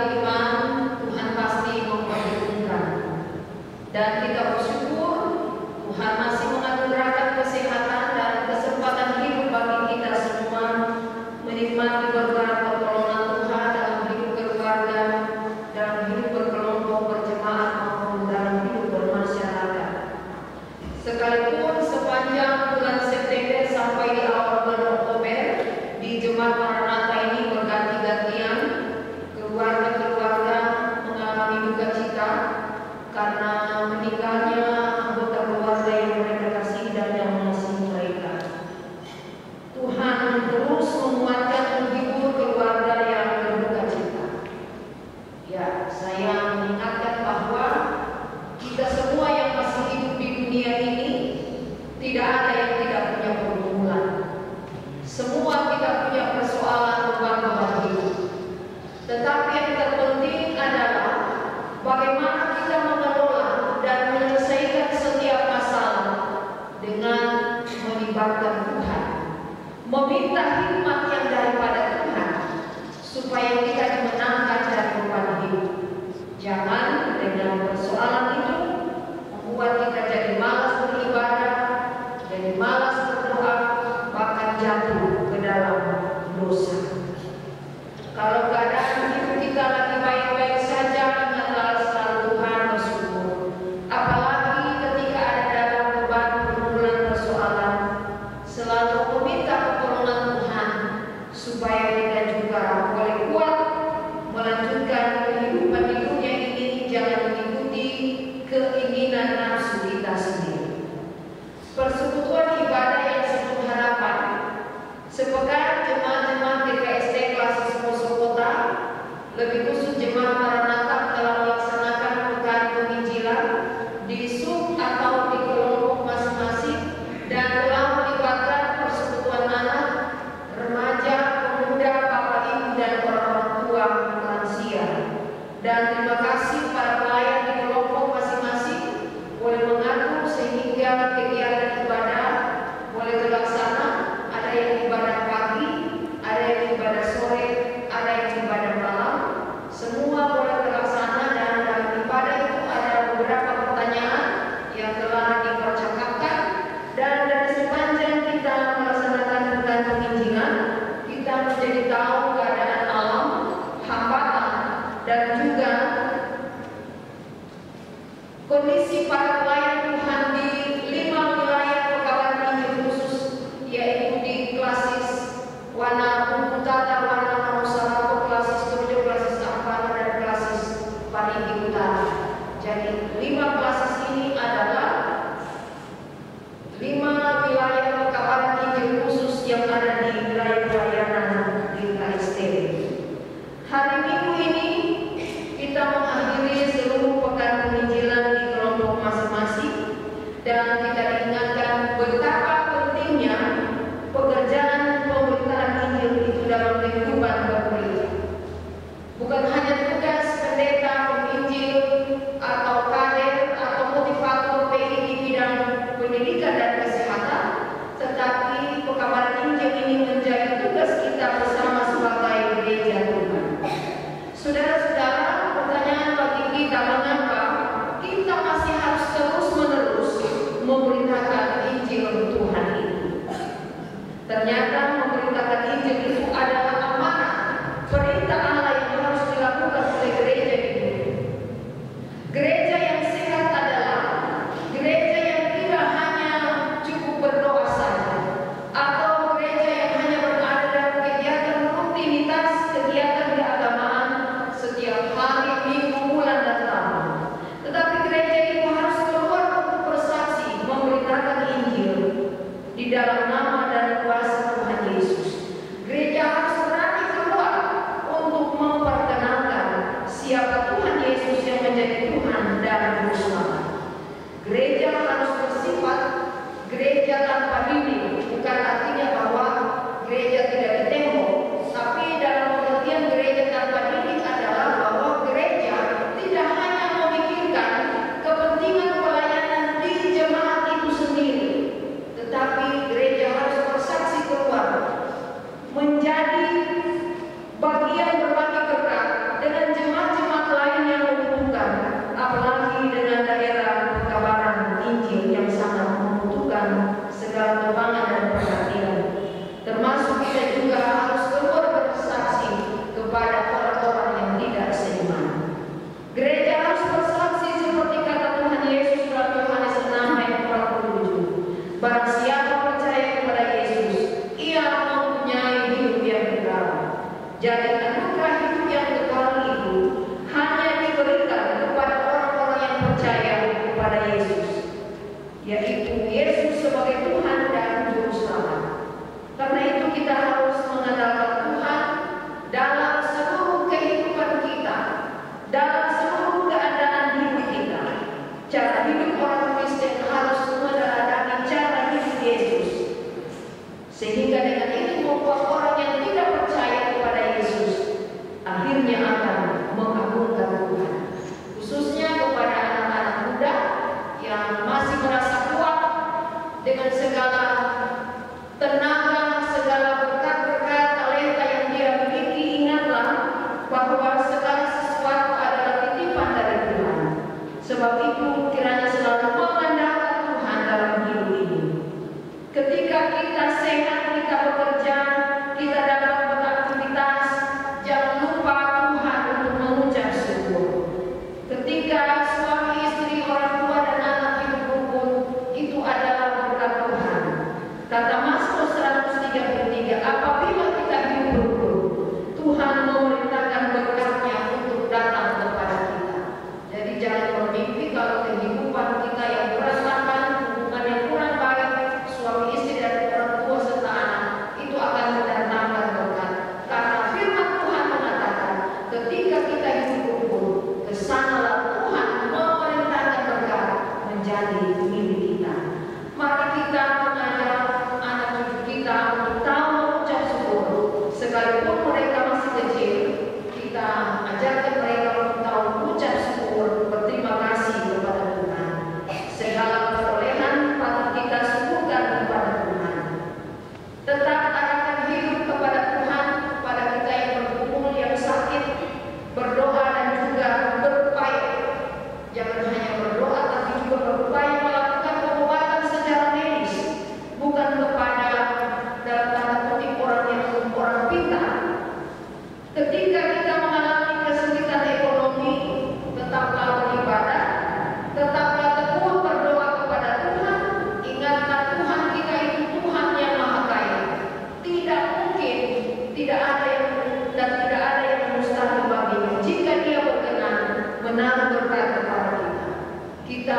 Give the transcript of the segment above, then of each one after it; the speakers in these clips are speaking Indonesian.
beriman, Tuhan pasti memperhitungkan. Dan kita bersyukur Tuhan masih menganugerahkan kesehatan dan kesempatan hidup bagi kita semua, menikmati berkat pertolongan Tuhan dalam hidup keluarga, dalam hidup berkelompok, berjemaat maupun dalam hidup bermasyarakat. Sekalipun sepanjang bulan September sampai di awal bulan Oktober di Jemaat Maranatha ini berganti-gantian keluarga-keluarga mengalami duka cita karena meninggalnya anggota keluarga yang mereka kasih dan yang mengasihi mereka. Tuhan terus menguatkan dan menghibur keluarga yang berduka cita. Ya, saya mengingatkan bahwa kita semua yang masih hidup di dunia ini tidak ada yang tidak punya pergumulan. Semua kita punya persoalan beban-beban hidup. Tetapi yang terpenting adalah bagaimana kita mengelola dan menyelesaikan setiap masalah dengan melibatkan Tuhan, meminta hikmat yang daripada Tuhan supaya kita dimenangkan dari beban hidup. Jangan dengan persoalan itu membuat kita jadi malas beribadah, jadi malas berdoa, bahkan jatuh ke dalam dosa. Kalau keadaan hidup kita lagi baik-baik saja, ingatlah selalu Tuhan, bersyukur. Apalagi ketika ada dalam beban pergumulan persoalan, selalu meminta pertolongan Tuhan supaya kita juga boleh kuat melanjutkan kehidupan di dunia ini, jangan mengikuti keinginan nafsu kita sendiri. Persekutuan ibadah yang sepenuh harapan, sepekan jemaat-jemaat GKST Klasis Poso Kota, lebih khusus jemaat Maranatha telah melaksanakan pekan penginjilan di sub atau di kelompok masing-masing dan telah melibatkan persekutuan anak, remaja, pemuda, bapak ibu dan orang-orang tua lansia. Dan terima kasih para pelayan di kelompok masing-masing boleh mengatur sehingga kegiatan ibadah boleh terlaksana. Ada yang ibadah pagi, ada yang ibadah sore, ada yang ibadah malam. Semua boleh terlaksana dan dalam ibadah itu ada beberapa pertanyaan yang telah dipercakapkan. Dan dari sepanjang kita melaksanakan pekan penginjilan, kita menjadi tahu keadaan alam, hambatan, dan juga kondisi para pelayan Tuhan di 5 wilayah Pekabaran Injil khusus, yaitu di Klasis Wana Utara, Wana Manusarako, Klasis Turjo, Klasis Ampana, dan Klasis Parigi Utara. Jadi 5 klasis ini adalah 5 wilayah Pekabaran Injil khusus yang ada di wilayah pelayanan di KST. Hari Minggu ini kita mengakhiri seluruh pekan penginjilan di kelompok masing-masing dan kita diingatkan betapa pentingnya pekerjaan pemberitaan Injil itu dalam kehidupan bergereja. Bukan hanya tugas pendeta, penginjil, atau kader atau motivator PI di bidang pendidikan dan kesehatan, tetapi pekabaran Injil ini menjadi tugas kita bersama sebagai gereja Tuhan. Saudara-saudara, pertanyaan bagi kita, mengapa kita masih harus terus-menerus memberitakan Injil Tuhan ini? Ternyata memberitakan Injil itu adalah amanah, perintah Allah yang harus dilakukan oleh gereja ini. Gereja yang sehat adalah gereja yang tidak hanya cukup berdoa saja, atau gereja yang hanya berada dalam kegiatan rutinitas, kegiatan keagamaan setiap hari, minggu, bulan, dan tahun. Tetapi gereja itu harus keluar untuk bersaksi, memberitakan Injil di dalam nama dan kuasa Tuhan dalam seluruh keadaan hidup kita. Cara hidup orang Kristen harus meneladani cara hidup Yesus, sehingga dengan itu membuat orang yang tidak percaya kepada Yesus akhirnya akan mengagungkan Tuhan, khususnya kepada anak-anak muda yang masih merasa kuat dengan segala tenaga, segala berkat-berkat talenta yang dia miliki. Ingatlah bahwa segala sesuatu adalah titipan dari Tuhan. Sebab itu kiranya selalu mengandalkan Tuhan dalam hidup ini. Ketika kita sehat, kita bekerja, kita dapat beraktivitas, jangan lupa Tuhan untuk mengucap syukur. Ketika suami istri, orang tua dan anak hidup rukun, itu adalah berkat Tuhan. Kata Mazmur 133, apabila kita hidup rukun, Tuhan memerintahkan berkatnya untuk datang kepada kita. Jadi jangan bermimpi kalau kehidupan kita yang berantakan, hubungan yang kurang baik, suami istri dan orang tua serta anak, itu akan mendatangkan berkat. Karena firman Tuhan mengatakan, ketika kita hidup rukun, kesanalah Tuhan memerintahkan berkat menjadi milik kita. Mari kita mengajak anak cucu kita untuk tahu mengucap syukur, sekalipun mereka masih kecil. Kita ajarkan mereka untuk tahu mengucap syukur, berterima kasih kepada Tuhan. Segala perolehan patut kita syukurkan kepada Tuhan. Tetap arahkan hidup kepada Tuhan, pada kita yang bergumul, yang sakit, berdoa dan juga berupaya. Jangan hanya berdoa, tapi juga berupaya melakukan pengobatan secara medis, bukan kepada dalam tanda kutip orang pintar. Ketika kita mengalami kesulitan ekonomi, tetaplah beribadah, tetaplah teguh berdoa kepada Tuhan. Ingatlah Tuhan kita itu Tuhan yang Maha Kaya. Tidak mungkin, tidak ada yang mustahil baginya. Jika Dia berkenan menaruh berkat kepada kita, kita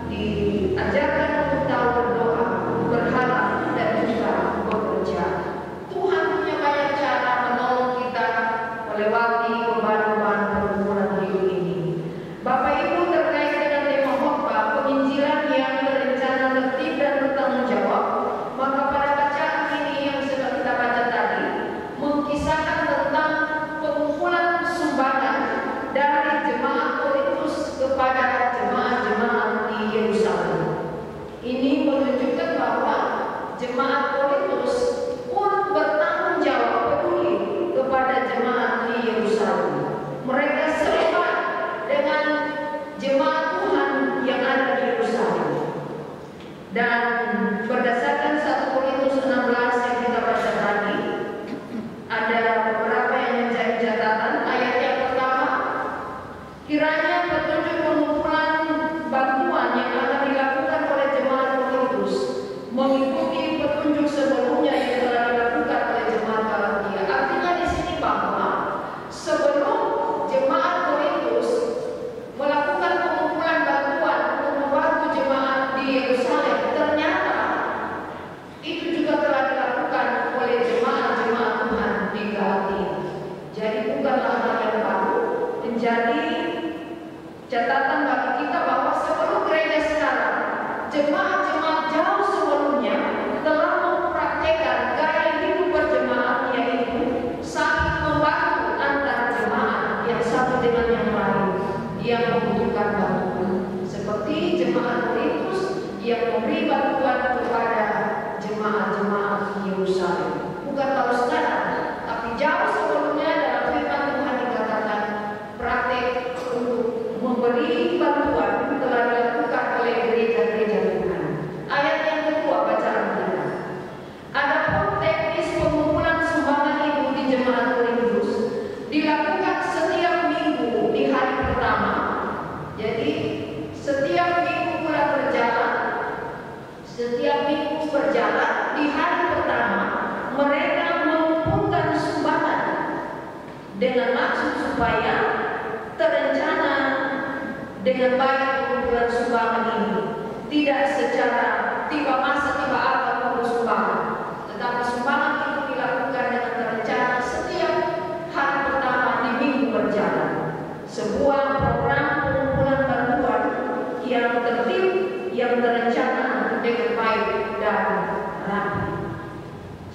diajarkan untuk tahu berdoa, berharap dan juga bekerja. Tuhan punya banyak cara menolong kita melewati beban-beban pergumulan hidup ini. Bapak Ibu, terkait dengan tema khotbah penginjilan yang berencana, tertib dan bertanggung jawab, maka pada bacaan ini yang sudah kita baca tadi mengisahkan tentang pengumpulan sumbangan dari jemaat Korintus kepada jemaat-jemaat di Yerusalem. Ini menunjukkan bahwa jemaat Korintus pun bertanggung jawab peduli kepada jemaat di Yerusalem. Mereka serempak dengan jemaat Tuhan yang ada di Yerusalem. Dan berdasarkan 1 Korintus 16 yang kita baca tadi, ada beberapa yang menjadi catatan. Ayat yang pertama, kiranya petunjuk pengumpulan bantuan yang akan dilakukan oleh jemaat Korintus mengikuti petunjuk sebelumnya yang telah dilakukan oleh jemaat Galatia. Artinya di sini bahwa sebelum jemaat Korintus melakukan pengumpulan bantuan untuk membantu jemaat di Yerusalem, ternyata itu juga telah dilakukan oleh jemaat-jemaat Tuhan di Galatia. Jadi bukanlah hal yang baru, menjadi catatan bagi kita bahwa sebelum gereja sekarang, jemaat-jemaat jauh sebelumnya telah mempraktekkan gaya hidup berjemaat, yaitu saling membantu antar jemaat yang satu dengan yang lain yang membutuhkan bantuan, seperti jemaat Korintus yang memberi bantuan kepada jemaat-jemaat Yerusalem. Bukan baru sekarang, tapi jauh sebelumnya dalam firman Tuhan dikatakan praktek untuk memberi bantuan telah dilakukan oleh gereja-gereja Tuhan. Ayat yang kedua bacaan kita. Adapun teknis pengumpulan sumbangan itu di jemaat Korintus dilakukan setiap minggu di hari pertama. Jadi setiap minggu berjalan di hari pertama mereka mengumpulkan sumbangan dengan maksud supaya terencana dengan baik pengumpulan sumbangan ini, tidak secara tiba masa tiba apa perlu sumbangan, tetapi sumbangan itu dilakukan dengan terencana setiap hari pertama di minggu berjalan. sebuah program pengumpulan bantuan yang tertib, yang terencana dengan baik dan rapi.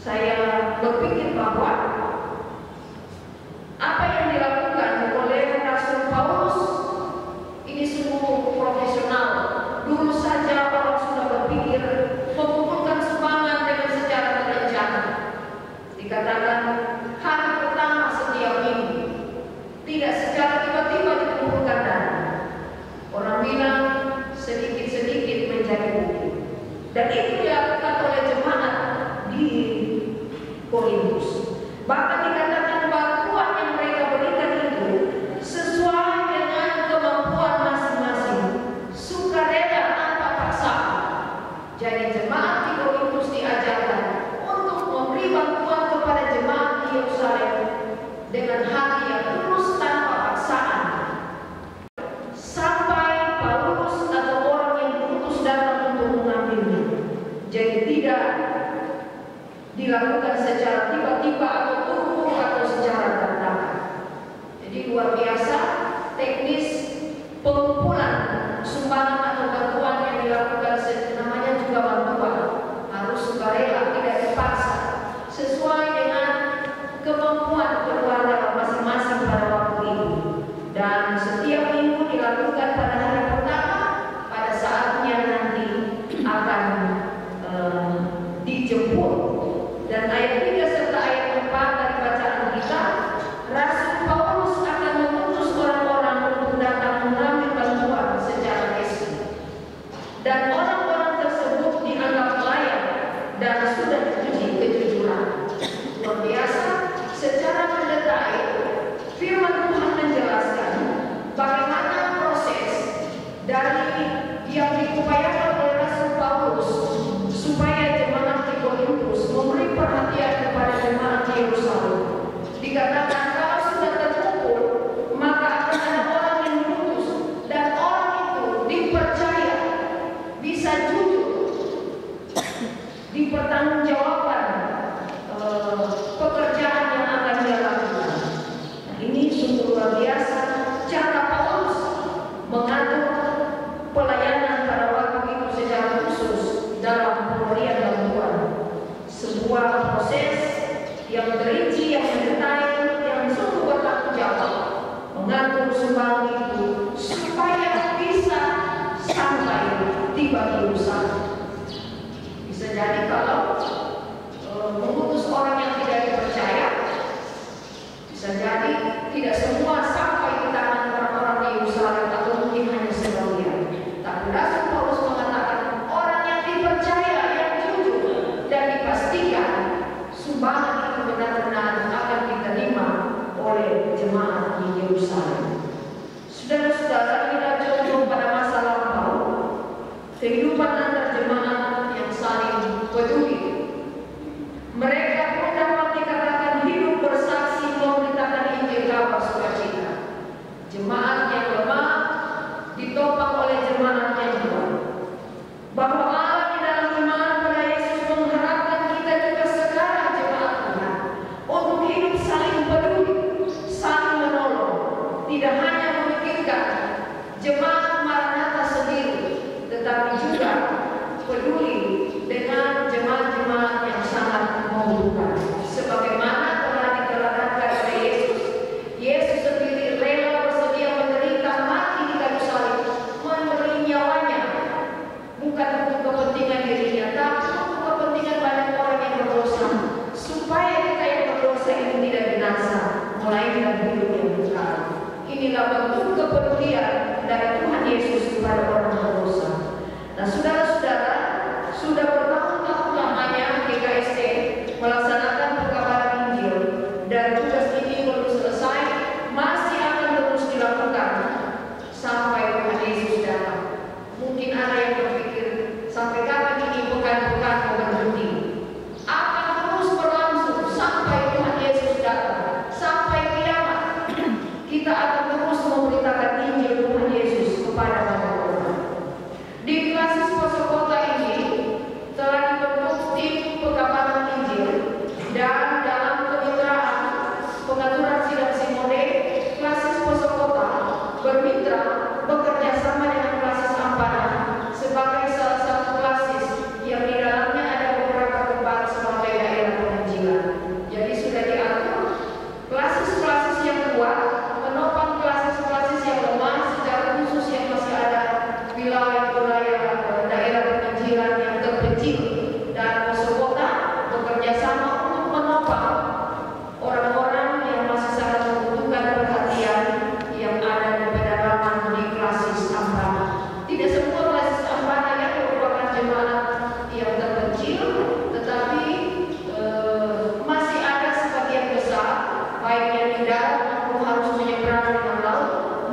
Saya berpikir bahwa apa yang dilakukan oleh Rasul Paulus ini sungguh profesional. Dulu saja orang sudah berpikir mengumpulkan sumbangan dengan secara terencana. Dikatakan hari pertama setiap minggu, tidak secara tiba-tiba dikumpulkan dana. Orang bilang sedikit-sedikit menjadi bukit. Dan itu dilakukan oleh jemaat di Korintus. Bahkan dikatakan bantuan yang mereka berikan itu sesuai dengan kemampuan masing-masing, sukarela tanpa paksaan. Jadi jemaat di Korintus diajarkan untuk memberi bantuan kepada jemaat di Yerusalem dengan hati yang tulus tanpa paksaan. Sampai Paulus atau orang yang diutus datang untuk mengambilnya. Jadi tidak dilakukan secara tiba-tiba atau buru-buru atau secara dadakan. Jadi luar biasa teknis pengumpulan sumbangan atau bantuan yang dilakukan, namanya juga bantuan, harus sukarela, tidak dipaksa, sesuai dengan kemampuan keluarga masing-masing pada waktu itu. Dan setiap minggu dilakukan pada hari pertama, pada saatnya nanti akan dijemput. Dan ayat 3 serta ayat 4 dari bacaan kita, Rasul Paulus akan mengutus orang-orang untuk datang mengambil bantuan secara resmi. Dan orang-orang tersebut dianggap layak dan sudah diuji kejujuran. Luar biasa, secara mendetail firman Tuhan menjelaskan bagaimana proses dari yang diupayakan oleh Rasul Paulus supaya jemaat di Korintus memberi perhatian kepada jemaat di Yerusalem. Dikatakan kalau sudah terkumpul, maka akan ada orang yang diutus, dan orang itu dipercaya bisa jujur dipertanggungjawabkan pekerjaan yang akan dia lakukan. Nah, ini sungguh luar biasa cara Paulus mengatur pelayanan pada waktu itu secara khusus dalam pemberian bantuan. Sebuah proses yang terinci, yang mendetail, yang sungguh bertanggung jawab mengatur sumbangan itu supaya bisa sampai tiba di Yerusalem. Bisa jadi kalau mengutus orang yang tidak dipercaya, bisa jadi tidak semua sampai di tangan orang-orang di Yerusalem atau mungkin hanya sebagian. Tapi Rasul Paulus mengatakan orang yang dipercaya, yang jujur dan dipastikan sumbangan itu benar-benar akan diterima oleh jemaat di Yerusalem. Saudara-saudara, kita contoh pada masa lampau kehidupan antar jemaat yang saling peduli. Mereka pun dapat dikatakan hidup bersaksi memberitakan Injil kabar sukacita. Jemaat yang lemah ditopang oleh jemaat yang kuat. Bahwa Allah di dalam iman pada Yesus mengharapkan kita juga sekarang jemaat Tuhan untuk hidup saling peduli, saling menolong. Tidak hanya memikirkan jemaat Maranatha sendiri, tetapi juga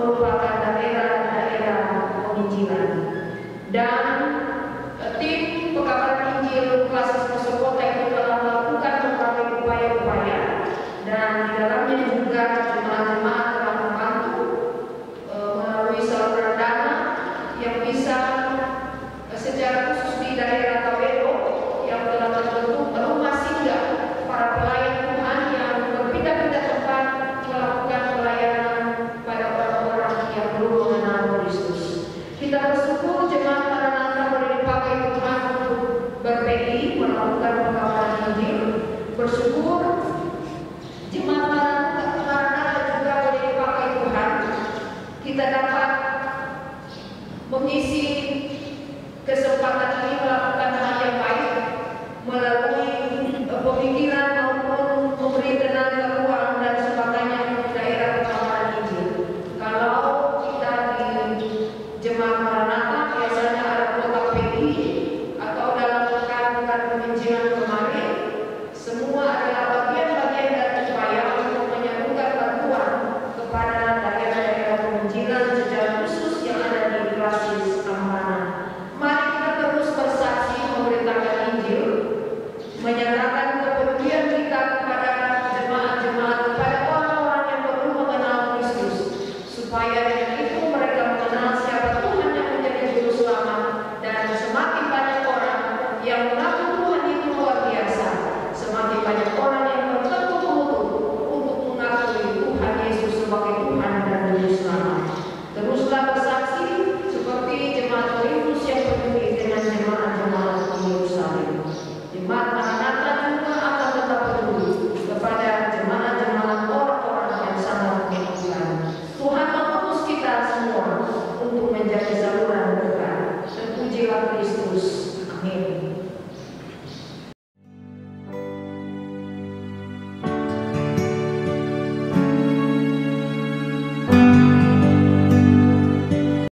merupakan daerah-daerah penginjilan. Dan tim pekabaran Injil Klasis Poso Kota itu telah melakukan berbagai upaya-upaya, dan di dalamnya juga jemaat-jemaat telah membantu melalui saluran dana yang bisa secara khusus di daerah Tawero yang telah terbentuk rumah singgah para pelayan Tuhan yang berpindah-pindah tempat melakukan pelayanan pada orang-orang yang belum mengenal Kristus. Kita bersyukur jemaat Maranatha boleh dipakai Tuhan untuk ber-PI melakukan pekabaran Injil. Bersyukur jemaat Maranatha juga boleh dipakai Tuhan. Kita dapat mengisi kesempatan ini melakukan hal yang baik melalui pemikiran maupun memberi tenaga uang dan sebagainya untuk daerah pekabaran Injil. Kalau kita di jemaat Maranatha biasanya ada kotak PI atau dalam pekan penginjilan kemarin, semua adalah bagian-bagian dari upaya untuk menyalurkan bantuan kepada daerah-daerah penginjilan secara khusus yang ada di Klasis Amanah. Mari kita terus bersaksi memberitakan Injil, menyatakan kepedulian kita kepada jemaat-jemaat, kepada orang-orang yang belum mengenal Kristus, supaya dengan